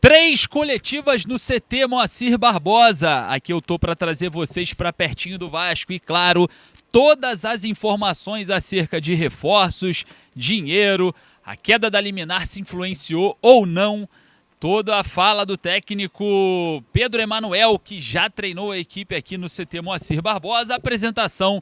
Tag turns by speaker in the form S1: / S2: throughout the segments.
S1: 3 coletivas no CT Moacir Barbosa. Aqui eu tô para trazer vocês para pertinho do Vasco e, claro, todas as informações acerca de reforços, dinheiro, a queda da liminar se influenciou ou não. Toda a fala do técnico Pedro Emanuel, que já treinou a equipe aqui no CT Moacir Barbosa, a apresentação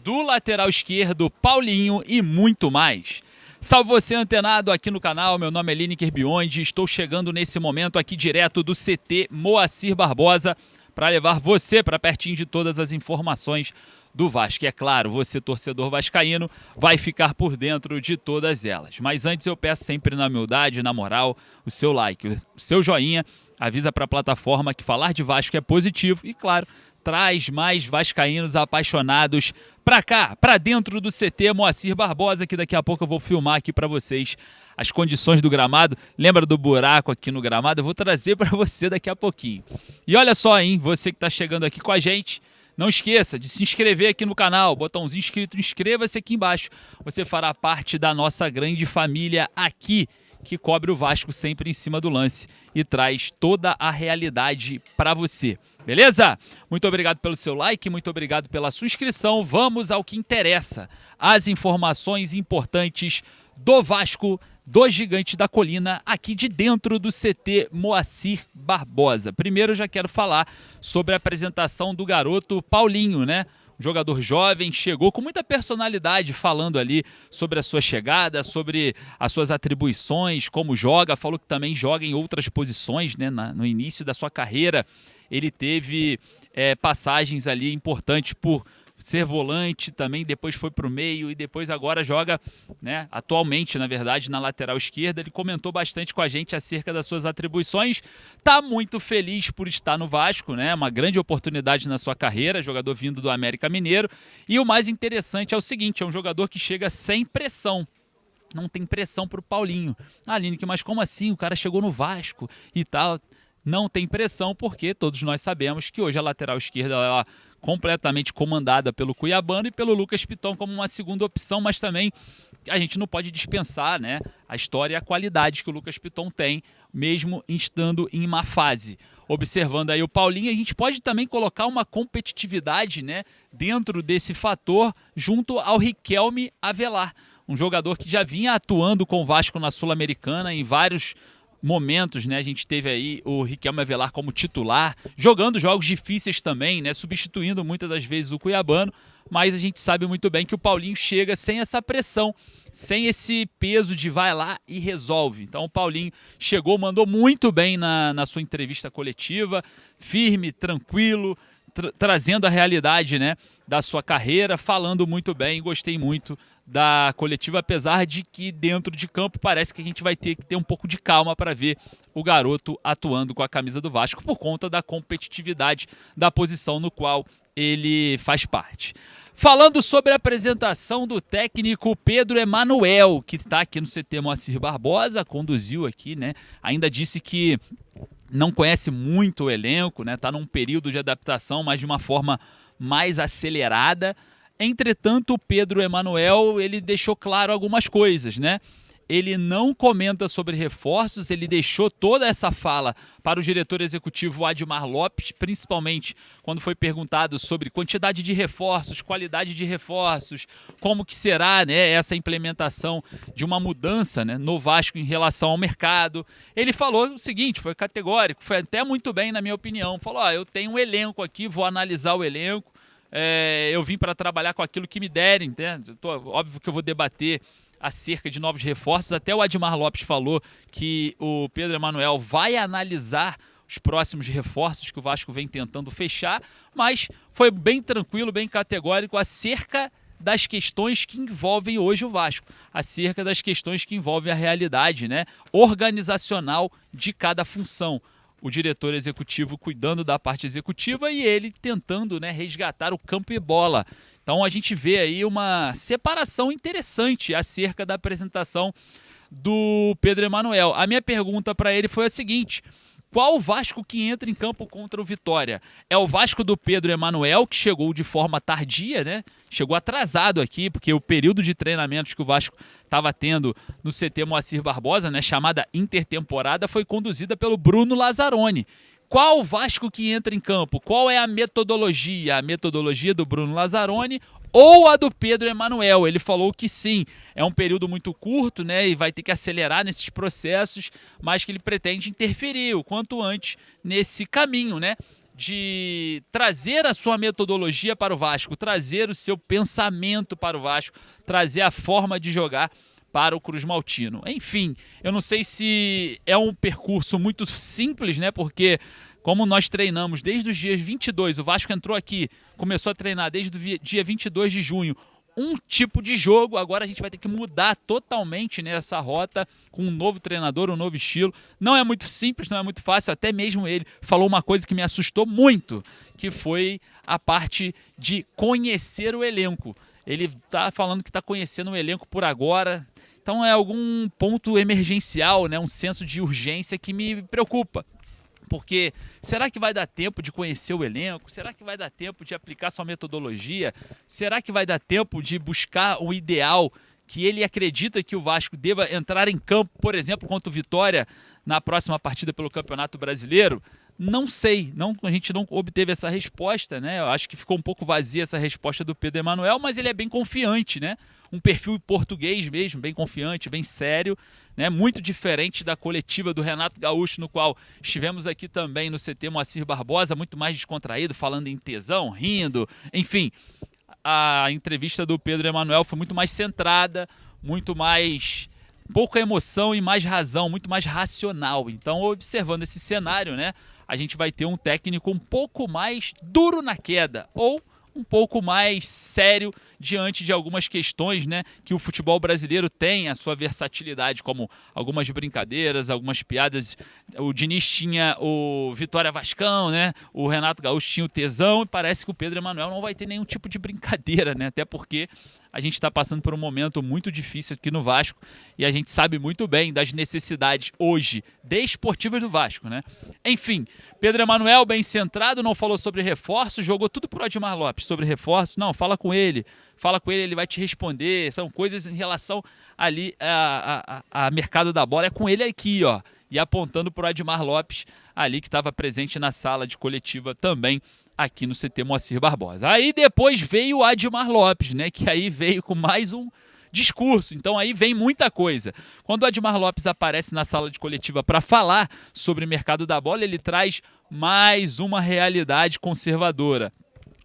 S1: do lateral esquerdo Paulinho e muito mais. Salve você antenado aqui no canal, meu nome é Lineker Biondi, estou chegando nesse momento aqui direto do CT Moacir Barbosa para levar você para pertinho de todas as informações do Vasco. E é claro, você torcedor vascaíno vai ficar por dentro de todas elas. Mas antes eu peço sempre na humildade, na moral, o seu like, o seu joinha, avisa para a plataforma que falar de Vasco é positivo e claro, traz mais vascaínos apaixonados pra cá, pra dentro do CT Moacir Barbosa, que daqui a pouco eu vou filmar aqui pra vocês as condições do gramado. Lembra do buraco aqui no gramado? Eu vou trazer pra você daqui a pouquinho. E olha só, hein, você que tá chegando aqui com a gente, não esqueça de se inscrever aqui no canal, botãozinho inscrito, inscreva-se aqui embaixo. Você fará parte da nossa grande família aqui, que cobre o Vasco sempre em cima do lance e traz toda a realidade para você. Beleza? Muito obrigado pelo seu like, muito obrigado pela sua inscrição. Vamos ao que interessa, as informações importantes do Vasco, do Gigante da Colina, aqui de dentro do CT Moacir Barbosa. Primeiro eu já quero falar sobre a apresentação do garoto Paulinho, né? Jogador jovem, chegou com muita personalidade, falando ali sobre a sua chegada, sobre as suas atribuições, como joga, falou que também joga em outras posições, né? No início da sua carreira, ele teve passagens ali importantes por ser volante também, depois foi para o meio e depois agora joga, né, atualmente, na verdade, na lateral esquerda. Ele comentou bastante com a gente acerca das suas atribuições. Tá muito feliz por estar no Vasco, né? Uma grande oportunidade na sua carreira, jogador vindo do América Mineiro. E o mais interessante é o seguinte, é um jogador que chega sem pressão. Não tem pressão para o Paulinho. Ah, Lineker, mas como assim? O cara chegou no Vasco e tal. Não tem pressão porque todos nós sabemos que hoje a lateral esquerda é completamente comandada pelo Cuiabano e pelo Lucas Piton como uma segunda opção, mas também a gente não pode dispensar, né, a história e a qualidade que o Lucas Piton tem, mesmo estando em má fase. Observando aí o Paulinho, a gente pode também colocar uma competitividade, né, dentro desse fator junto ao Riquelme Avelar, um jogador que já vinha atuando com o Vasco na Sul-Americana em vários momentos, né? A gente teve aí o Riquelme Avelar como titular, jogando jogos difíceis também, né? Substituindo muitas das vezes o Cuiabano, mas a gente sabe muito bem que o Paulinho chega sem essa pressão, sem esse peso de vai lá e resolve. Então o Paulinho chegou, mandou muito bem na sua entrevista coletiva, firme, tranquilo, trazendo a realidade, né, da sua carreira, falando muito bem. Gostei muito da coletiva, apesar de que dentro de campo parece que a gente vai ter que ter um pouco de calma para ver o garoto atuando com a camisa do Vasco por conta da competitividade da posição no qual ele faz parte. Falando sobre a apresentação do técnico Pedro Emanuel, que está aqui no CT Moacir Barbosa, conduziu aqui, né? Ainda disse que não conhece muito o elenco, né? Tá num período de adaptação, mas de uma forma mais acelerada. Entretanto, o Pedro Emanuel, ele deixou claro algumas coisas, né? Ele não comenta sobre reforços, ele deixou toda essa fala para o diretor executivo Admar Lopes, principalmente quando foi perguntado sobre quantidade de reforços, qualidade de reforços, como que será, né, essa implementação de uma mudança, né, no Vasco em relação ao mercado. Ele falou o seguinte, foi categórico, foi até muito bem na minha opinião, falou, eu tenho um elenco aqui, vou analisar o elenco, eu vim para trabalhar com aquilo que me derem, entende? Óbvio que eu vou debater acerca de novos reforços. Até o Admar Lopes falou que o Pedro Emanuel vai analisar os próximos reforços que o Vasco vem tentando fechar, mas foi bem tranquilo, bem categórico acerca das questões que envolvem hoje o Vasco, acerca das questões que envolvem a realidade, né, organizacional de cada função. O diretor executivo cuidando da parte executiva e ele tentando, né, resgatar o campo e bola. Então a gente vê aí uma separação interessante acerca da apresentação do Pedro Emanuel. A minha pergunta para ele foi a seguinte: Qual o Vasco que entra em campo contra o Vitória? É o Vasco do Pedro Emanuel, que chegou de forma tardia, né? Chegou atrasado aqui, porque o período de treinamentos que o Vasco estava tendo no CT Moacir Barbosa, né, chamada intertemporada, foi conduzida pelo Bruno Lazzaroni. Qual o Vasco que entra em campo? Qual é a metodologia? A metodologia do Bruno Lazzaroni ou a do Pedro Emanuel? Ele falou que sim, é um período muito curto, né, e vai ter que acelerar nesses processos, mas que ele pretende interferir o quanto antes nesse caminho, né, de trazer a sua metodologia para o Vasco, trazer o seu pensamento para o Vasco, trazer a forma de jogar para o Cruz Maltino. Enfim, eu não sei se é um percurso muito simples, né? Porque como nós treinamos desde os dias 22, o Vasco entrou aqui, começou a treinar desde o dia 22 de junho, um tipo de jogo, agora a gente vai ter que mudar totalmente nessa rota com um novo treinador, um novo estilo. Não é muito simples, não é muito fácil, até mesmo ele falou uma coisa que me assustou muito, que foi a parte de conhecer o elenco. Ele está falando que está conhecendo o elenco por agora, então é algum ponto emergencial, né? Um senso de urgência que me preocupa. Porque será que vai dar tempo de conhecer o elenco? Será que vai dar tempo de aplicar sua metodologia? Será que vai dar tempo de buscar o ideal que ele acredita que o Vasco deva entrar em campo, por exemplo, contra o Vitória na próxima partida pelo Campeonato Brasileiro? Não sei, a gente não obteve essa resposta, né? Eu acho que ficou um pouco vazia essa resposta do Pedro Emanuel, mas ele é bem confiante, né? Um perfil português mesmo, bem confiante, bem sério, né? Muito diferente da coletiva do Renato Gaúcho, no qual estivemos aqui também no CT Moacir Barbosa, muito mais descontraído, falando em tesão, rindo, enfim. A entrevista do Pedro Emanuel foi muito mais centrada, muito mais pouca emoção e mais razão, muito mais racional. Então, observando esse cenário, né, a gente vai ter um técnico um pouco mais duro na queda ou um pouco mais sério diante de algumas questões, né, que o futebol brasileiro tem, a sua versatilidade, como algumas brincadeiras, algumas piadas. O Diniz tinha o Vitória Vascão, né, o Renato Gaúcho tinha o Tesão, e parece que o Pedro Emanuel não vai ter nenhum tipo de brincadeira, né, até porque a gente está passando por um momento muito difícil aqui no Vasco e a gente sabe muito bem das necessidades hoje desportivas do Vasco, né? Enfim, Pedro Emanuel, bem centrado, não falou sobre reforços, jogou tudo pro Admar Lopes sobre reforços. Não, fala com ele, ele vai te responder. São coisas em relação ali a mercado da bola. É com ele aqui, ó. E apontando pro Admar Lopes ali, que estava presente na sala de coletiva também aqui no CT Moacir Barbosa. Aí depois veio o Admar Lopes, né, que aí veio com mais um discurso. Então aí vem muita coisa. Quando o Admar Lopes aparece na sala de coletiva para falar sobre o mercado da bola, ele traz mais uma realidade conservadora,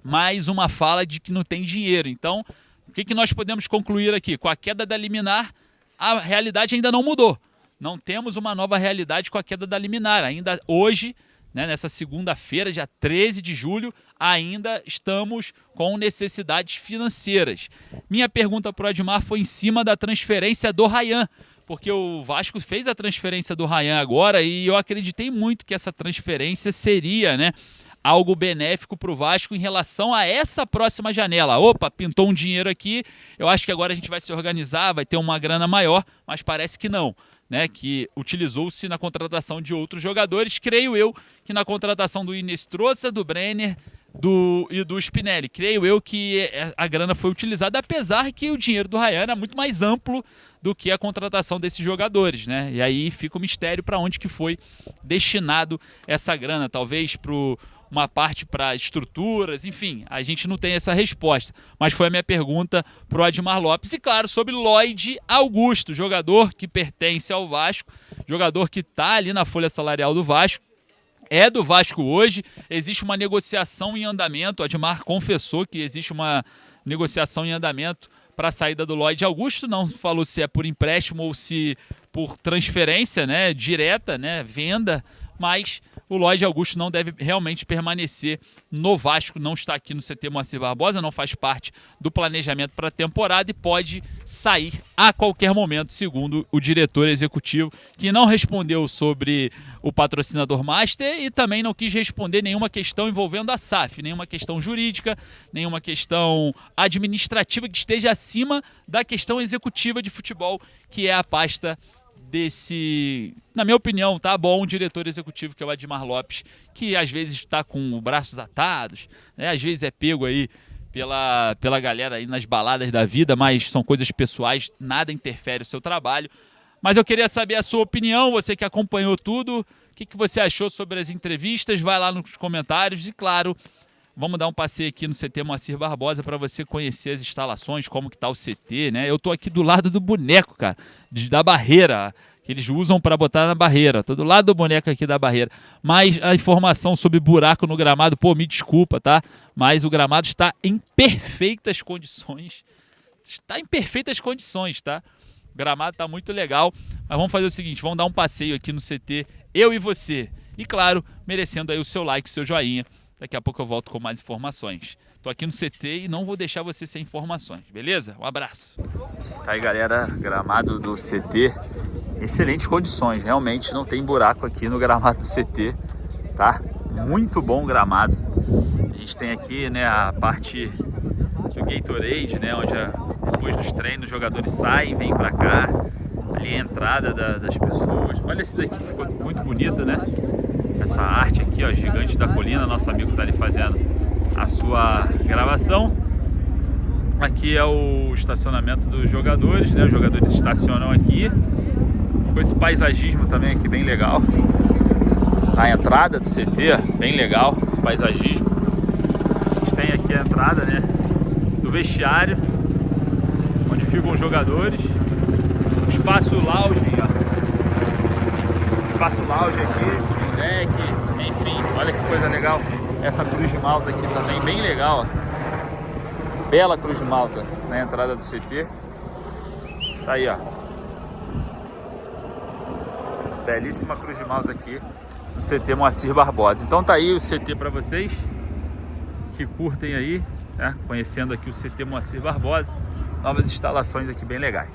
S1: mais uma fala de que não tem dinheiro. Então, o que nós podemos concluir aqui? Com a queda da liminar, a realidade ainda não mudou. Não temos uma nova realidade com a queda da liminar. Ainda hoje, né, nessa segunda-feira, dia 13 de julho, ainda estamos com necessidades financeiras. Minha pergunta para o Admar foi em cima da transferência do Ryan, porque o Vasco fez a transferência do Ryan agora e eu acreditei muito que essa transferência seria, né, algo benéfico para o Vasco em relação a essa próxima janela. Opa, pintou um dinheiro aqui, eu acho que agora a gente vai se organizar, vai ter uma grana maior, mas parece que não. Né, que utilizou-se na contratação de outros jogadores, creio eu que na contratação do Inestrosa, do Brenner e do Spinelli. Creio eu que a grana foi utilizada, apesar que o dinheiro do Ryan era muito mais amplo do que a contratação desses jogadores. Né? E aí fica o mistério para onde que foi destinado essa grana, talvez para uma parte para estruturas, enfim, a gente não tem essa resposta, mas foi a minha pergunta para o Admar Lopes. E claro, sobre Lloyd Augusto, jogador que pertence ao Vasco, jogador que está ali na folha salarial do Vasco, é do Vasco hoje, existe uma negociação em andamento, o Admar confessou que existe uma negociação em andamento para a saída do Lloyd Augusto, não falou se é por empréstimo ou se por transferência, né, direta, né, venda, mas o Lloyd Augusto não deve realmente permanecer no Vasco, não está aqui no CT Moacir Barbosa, não faz parte do planejamento para a temporada e pode sair a qualquer momento, segundo o diretor executivo, que não respondeu sobre o patrocinador Master e também não quis responder nenhuma questão envolvendo a SAF, nenhuma questão jurídica, nenhuma questão administrativa que esteja acima da questão executiva de futebol, que é a pasta na minha opinião, tá bom, diretor executivo, que é o Admar Lopes, que às vezes está com os braços atados, né? Às vezes é pego aí pela galera aí nas baladas da vida, mas são coisas pessoais, nada interfere o seu trabalho. Mas eu queria saber a sua opinião, você que acompanhou tudo, o que você achou sobre as entrevistas, vai lá nos comentários e, claro, vamos dar um passeio aqui no CT Moacir Barbosa para você conhecer as instalações, como que tá o CT, né? Eu tô aqui do lado do boneco, cara, da barreira, que eles usam para botar na barreira. Tô do lado do boneco aqui da barreira. Mas a informação sobre buraco no gramado, pô, me desculpa, tá? Mas o gramado está em perfeitas condições. Está em perfeitas condições, tá? O gramado tá muito legal. Mas vamos fazer o seguinte, vamos dar um passeio aqui no CT, eu e você. E claro, merecendo aí o seu like, o seu joinha. Daqui a pouco eu volto com mais informações. Tô aqui no CT e não vou deixar você sem informações, beleza? Um abraço. Tá aí, galera, gramado do CT, excelentes condições, realmente não tem buraco aqui no gramado do CT, tá? Muito bom o gramado. A gente tem aqui, né, a parte do Gatorade, né, onde depois dos treinos os jogadores saem, vêm pra cá. Ali é a entrada das pessoas. Olha esse daqui, ficou muito bonito, né? Essa arte aqui, ó, Gigante da Colina, nosso amigo está ali fazendo a sua gravação. Aqui é o estacionamento dos jogadores, né? Os jogadores estacionam aqui. Com esse paisagismo também aqui bem legal. A entrada do CT, bem legal, esse paisagismo. A gente tem aqui a entrada, né, do vestiário, onde ficam os jogadores. O espaço lounge, ó. Espaço lounge aqui. Deck, enfim, olha que coisa legal. Essa cruz de malta aqui também, bem legal, ó. Bela cruz de malta na entrada do CT. Tá aí, ó. Belíssima cruz de malta aqui no CT Moacir Barbosa. Então tá aí o CT para vocês que curtem aí, né? Conhecendo aqui o CT Moacir Barbosa. Novas instalações aqui bem legais.